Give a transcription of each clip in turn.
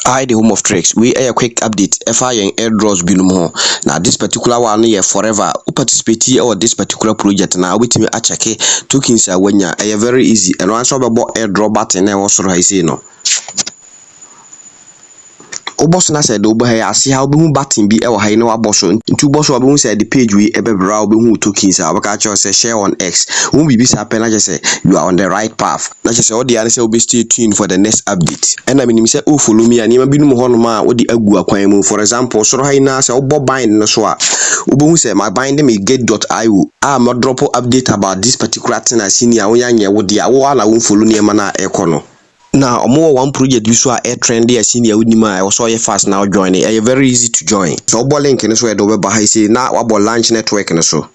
Hi, the home of tricks. We a quick update. FI and airdrops binum ho. Now this particular one here forever. Who participate or this particular project now with me a check tokens are when ya very easy. And once about airdrop button and also I say no. Oboss na said obo here see how be button be or high no boss into boss or said the page we ebe brow be who tokens are catch us share on X. Won't be happen. I just say you are on the right path. Not just all the answer will be stay tuned for the next update. And I mean say oh follow me and you be no honor what the agua kwaimu. For example, so high na say obo bind no so obo say my bind me get.io. I'm not drop update about this particular thing I seen ya wonya wo dia wo ala won follow near mana ekono. Now, more one project you saw a trendy as senior Udima, I also fast now joining. Very easy to join. So, link in this way, Adobe Bahai say now about launch network and so.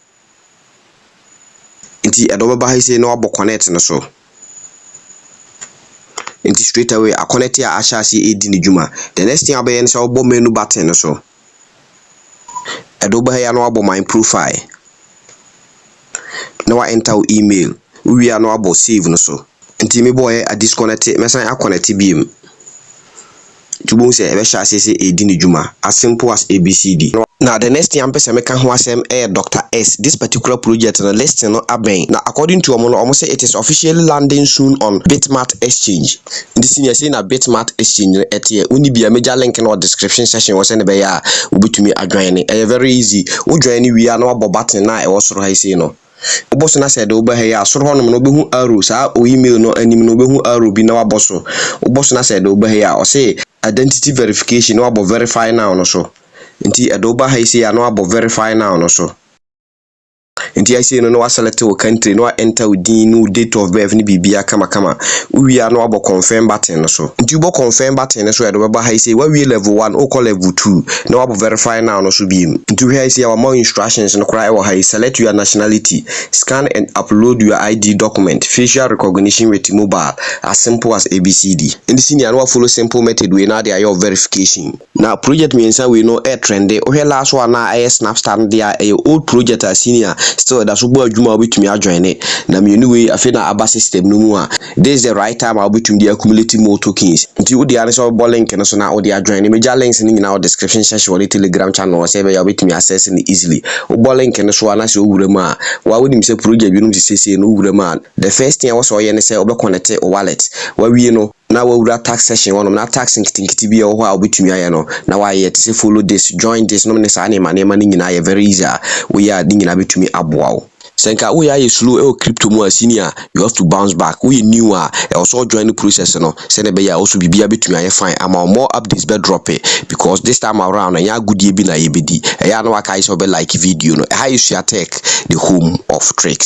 Inti Adobe Bahai say no about connect and so. Inti straight away, I connect here, I shall see it in the Juma. The next thing I'll be in so menu button and so. Adobe here no about my profile. Now I enter email. We are no about save and so. Nti me boy a disconnect me san connect beam tubon say e shall say edi ni juma as simple as ABCD. Now the next thing I'm person make ho asem Dr. S. This particular project na listing no aben. Now according to omo say it is officially landing soon on Bitmart exchange. This thing say na Bitmart exchange etie uni bia major link no description section was send be ya obetumi adwan e very easy. Wo join ni wi na wabo button na e wo soro ha say no. Boss na said oba here asoro honom no behu arrow sa o email no anim no behu arrow bi na waboso. Boss na said oba here o say identity verification no abo verify now no so. Nti adoba ha say no abo verify now no so. Nti I say no select your country no enter within no date of birth ni bibia kama we are no abo confirm button no so. Nti bo confirm button no so adoba ha say we level 1 o call level 2 no abo verify now no so bi. Nti we I say our more instructions no cry or high select your nationality, scan and upload your ID document, facial recognition with mobile as simple as ABCD. In this senior no follow simple method we now there your verification. Now project means we know air trend o here last one na Snapster there a old project as senior still that's what adwuma obetumi adjoin it na me anyway afi na aba system no mu a this is the right time obetumi dey accumulate more tokens nti wo dey answer link no so na wo dey adjoin it major links ni nyina description section or Telegram channel say be obetumi access it easily wo link no so na se owura ma wa wonim say project bi no say no owura ma the first thing I was say say obe connect wallet wa wi no na wura tax session one na tax nkiti bi ho a obetumi aye no na wa ye say follow this join this no ne sa na ma nyina ye very easy we are nyina betumi aboa. Senka we are slow crypto mu senior you have to bounce back we new also join the process no say be ya also bibia betumi aye fine ama more updates be drop it because this time around ya goodie bi na ye bedi e ya no waka is be like video no how you share tech the home of tricks.